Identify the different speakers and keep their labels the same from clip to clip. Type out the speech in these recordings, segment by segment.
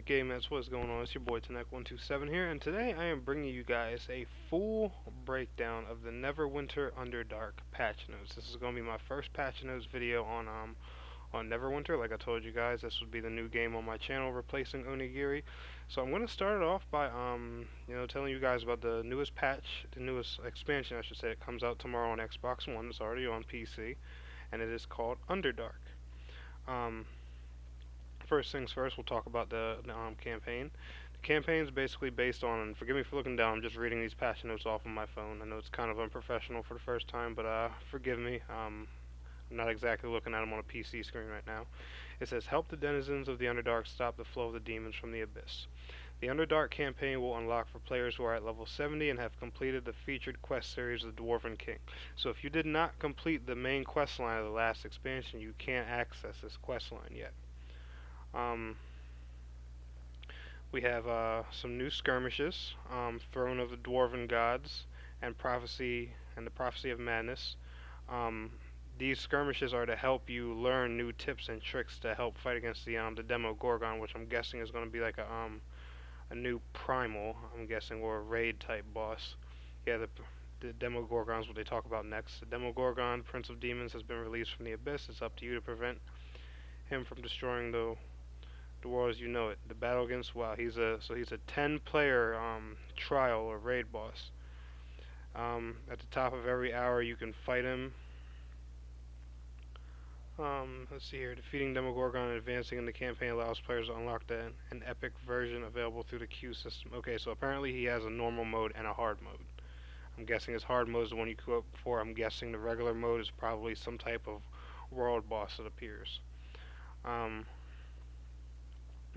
Speaker 1: good gamers? What's going on? It's your boy Tanek127 here, and today I am bringing you guys a full breakdown of the Neverwinter Underdark patch notes. This is going to be my first patch notes video on Neverwinter. Like I told you guys, this would be the new game on my channel replacing Onigiri. So I'm going to start it off by telling you guys about the newest patch, the newest expansion I should say. It comes out tomorrow on Xbox One. It's already on PC, and it is called Underdark. First things first, we'll talk about the campaign. The campaign is basically based on, and forgive me for looking down, I'm just reading these patch notes off of my phone. I know it's kind of unprofessional for the first time, but forgive me. I'm not exactly looking at them on a PC screen right now. It says, help the denizens of the Underdark stop the flow of the demons from the abyss. The Underdark campaign will unlock for players who are at level 70 and have completed the featured quest series of the Dwarven King. So if you did not complete the main quest line of the last expansion, you can't access this quest line yet. We have some new skirmishes, Throne of the Dwarven Gods, and the Prophecy of Madness. These skirmishes are to help you learn new tips and tricks to help fight against the Demogorgon, which I'm guessing is going to be like a new primal, I'm guessing, or a raid type boss. Yeah, the Demogorgon is what they talk about next. The Demogorgon, Prince of Demons, has been released from the abyss. It's up to you to prevent him from destroying the world as you know it. The battle against he's a 10-player trial or raid boss. At the top of every hour you can fight him. Let's see here. Defeating Demogorgon and advancing in the campaign allows players to unlock an epic version available through the queue system. Okay, so apparently he has a normal mode and a hard mode. I'm guessing his hard mode is the one you queue up for. I'm guessing the regular mode is probably some type of world boss that appears.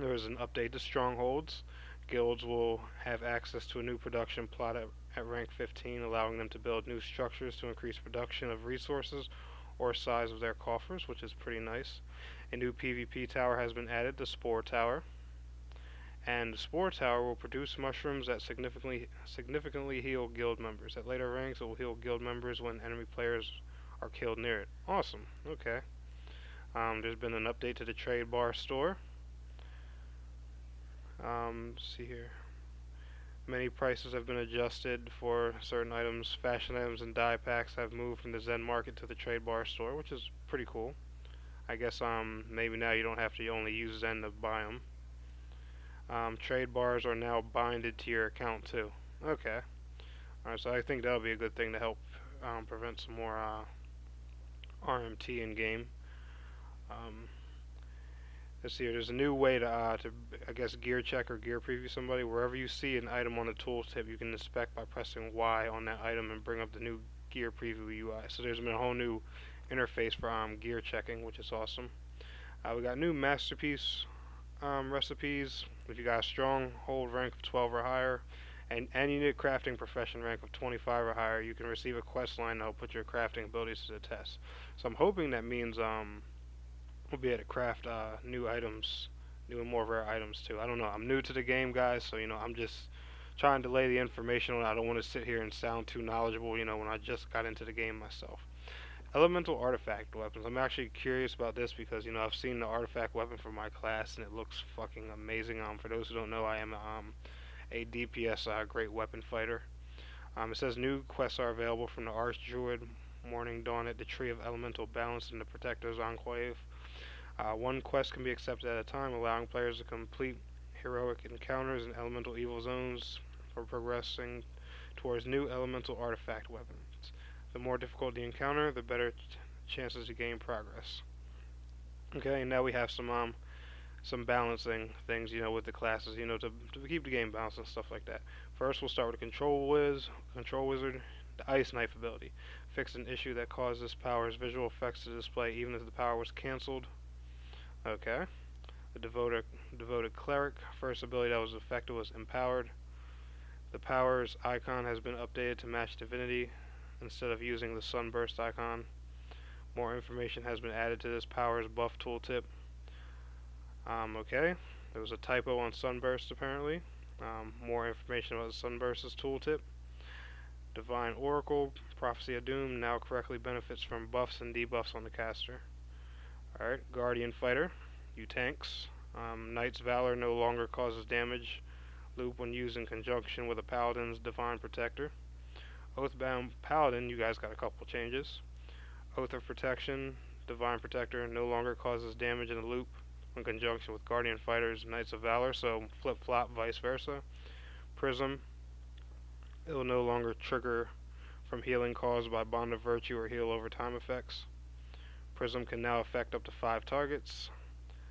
Speaker 1: There is an update to strongholds. Guilds will have access to a new production plot at rank 15, allowing them to build new structures to increase production of resources or size of their coffers, which is pretty nice. A new PvP tower has been added, the Spore Tower. And the Spore Tower will produce mushrooms that significantly heal guild members. At later ranks, it will heal guild members when enemy players are killed near it. Awesome. Okay. There's been an update to the trade bar store. Let's see here. Many prices have been adjusted for certain items. Fashion items and dye packs have moved from the Zen Market to the trade bar store, which is pretty cool. I guess maybe now you don't have to only use Zen to buy them. Trade bars are now binded to your account too. Okay. Alright, so I think that'll be a good thing to help prevent some more RMT in game. Let's see here. There's a new way to I guess gear check or gear preview somebody. Wherever you see an item on the tooltip, you can inspect by pressing Y on that item and bring up the new gear preview UI. So there's been a whole new interface for gear checking, which is awesome. We got new masterpiece recipes. If you got a stronghold rank of 12 or higher, and you need a crafting profession rank of 25 or higher, you can receive a quest line that will put your crafting abilities to the test. So I'm hoping that means we'll be able to craft new items, new and more rare items too. I don't know. I'm new to the game, guys, so I'm just trying to lay the information on. I don't want to sit here and sound too knowledgeable, when I just got into the game myself. Elemental artifact weapons. I'm actually curious about this because I've seen the artifact weapon for my class and it looks fucking amazing. For those who don't know, I am a DPS great weapon fighter. It says new quests are available from the Archdruid, Morning Dawn at the Tree of Elemental Balance in the Protector's Enclave. One quest can be accepted at a time, allowing players to complete heroic encounters in elemental evil zones for progressing towards new elemental artifact weapons. The more difficult the encounter, the better chances to gain progress. Okay, and now we have some balancing things, with the classes, to keep the game balanced and stuff like that. First, we'll start with the Control Wizard, the Ice Knife ability. Fixed an issue that caused this power's visual effects to display even if the power was cancelled. Okay. The Devoted Cleric. First ability that was effective was Empowered. The power's icon has been updated to match Divinity instead of using the Sunburst icon. More information has been added to this power's buff tooltip. Okay. There was a typo on Sunburst apparently. More information about the Sunburst's tooltip. Divine Oracle. Prophecy of Doom now correctly benefits from buffs and debuffs on the caster. Alright, Guardian Fighter, you tanks. Knight's Valor no longer causes damage loop when used in conjunction with a Paladin's Divine Protector. Oathbound Paladin, you guys got a couple changes. Oath of Protection, Divine Protector no longer causes damage in a loop in conjunction with Guardian Fighters, Knights of Valor, so flip-flop, vice versa. Prism, it will no longer trigger from healing caused by Bond of Virtue or heal over time effects. Prism can now affect up to 5 targets.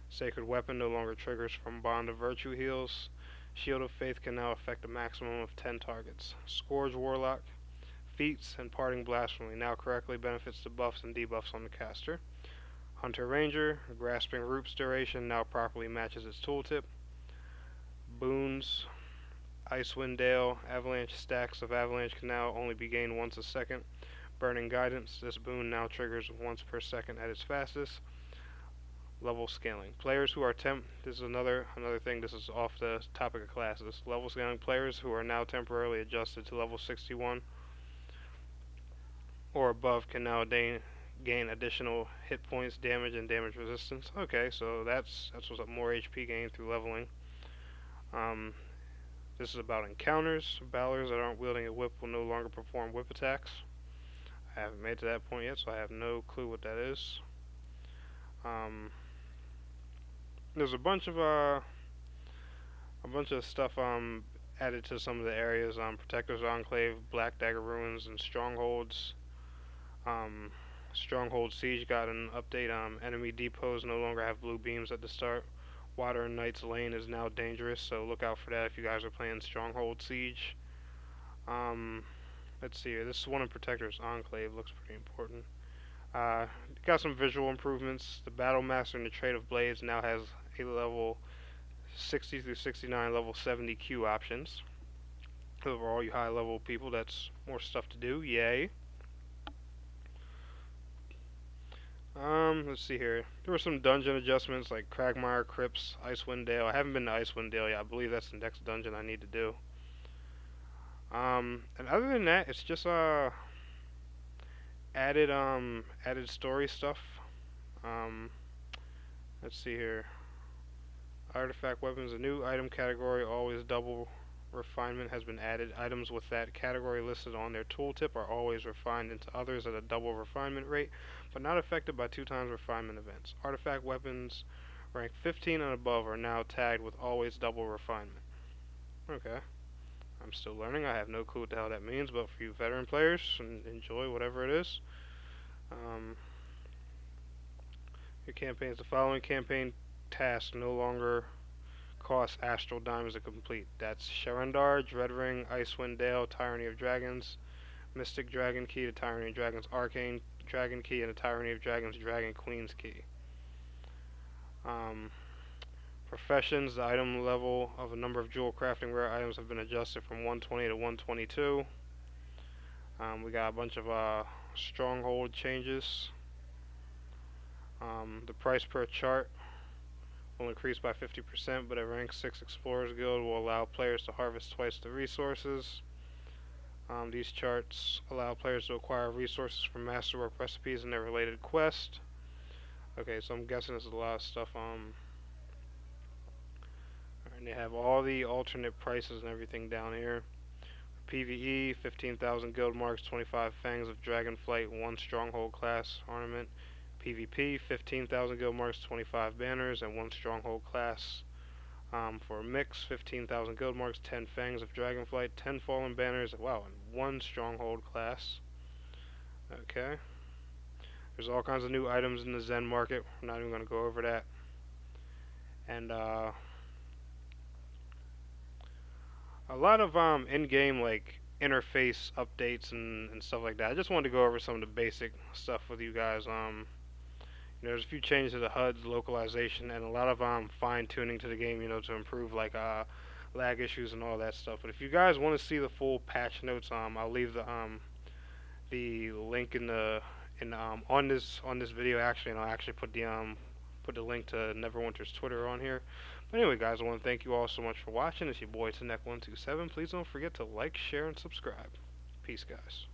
Speaker 1: Sacred Weapon no longer triggers from Bond of Virtue heals. Shield of Faith can now affect a maximum of 10 targets. Scourge Warlock, Feats, and Parting Blasphemy now correctly benefits the buffs and debuffs on the caster. Hunter Ranger, Grasping Root's duration now properly matches its tooltip. Boons, Icewind Dale, Avalanche stacks of Avalanche can now only be gained once a second. Burning Guidance, this boon now triggers once per second at its fastest. Level scaling. Players who are this is another thing, this is off the topic of classes. Level scaling, players who are now temporarily adjusted to level 61 or above can now gain additional hit points, damage, and damage resistance. Okay, so that's what's more HP gained through leveling. This is about encounters. Balors that aren't wielding a whip will no longer perform whip attacks. I haven't made to that point yet, so I have no clue what that is. There's a bunch of stuff added to some of the areas. Protector's Enclave, Black Dagger Ruins, and Strongholds. Stronghold Siege got an update. Enemy depots no longer have blue beams at the start. Water and Knight's Lane is now dangerous, so look out for that if you guys are playing Stronghold Siege. Let's see here. This one in Protector's Enclave looks pretty important. Got some visual improvements. The Battle Master and the Trade of Blades now has a level 60 through 69 level 70 Q options. So for all you high level people, that's more stuff to do. Yay. Let's see here. There were some dungeon adjustments like Cragmire, Crypts, Icewind Dale. I haven't been to Icewind Dale yet. I believe that's the next dungeon I need to do. And other than that, it's just added story stuff. Let's see here. Artifact weapons, a new item category, always double refinement, has been added. Items with that category listed on their tooltip are always refined into others at a double refinement rate, but not affected by 2x refinement events. Artifact weapons rank 15 and above are now tagged with always double refinement. Okay. I'm still learning. I have no clue what the hell that means, but for you veteran players, enjoy whatever it is. Your campaigns. The following campaign tasks no longer cost Astral Diamonds to complete. That's Sharandar, Dreadring, Icewind Dale, Tyranny of Dragons, Mystic Dragon Key, the Tyranny of Dragons Arcane Dragon Key, and the Tyranny of Dragons Dragon Queen's Key. Professions, the item level of a number of jewel crafting rare items have been adjusted from 120 to 122. We got a bunch of stronghold changes. The price per chart will increase by 50%, but a rank 6 Explorers Guild will allow players to harvest twice the resources. These charts allow players to acquire resources from masterwork recipes and their related quest. Okay, so I'm guessing there's a lot of stuff. And they have all the alternate prices and everything down here. PvE, 15,000 guild marks, 25 Fangs of Dragonflight, 1 Stronghold class ornament. PvP, 15,000 guild marks, 25 banners, and 1 Stronghold class. For a mix, 15,000 guild marks, 10 Fangs of Dragonflight, 10 Fallen banners, wow, and 1 Stronghold class. Okay. There's all kinds of new items in the Zen market. We're not even going to go over that. And a lot of in-game like interface updates and stuff like that. I just wanted to go over some of the basic stuff with you guys. There's a few changes to the HUD's localization and a lot of fine-tuning to the game, to improve like lag issues and all that stuff. But if you guys want to see the full patch notes, I'll leave the link on this video actually, and I'll actually put the link to Neverwinter's Twitter on here. But anyway, guys, I want to thank you all so much for watching. It's your boy Tanek127. Please don't forget to like, share, and subscribe. Peace, guys.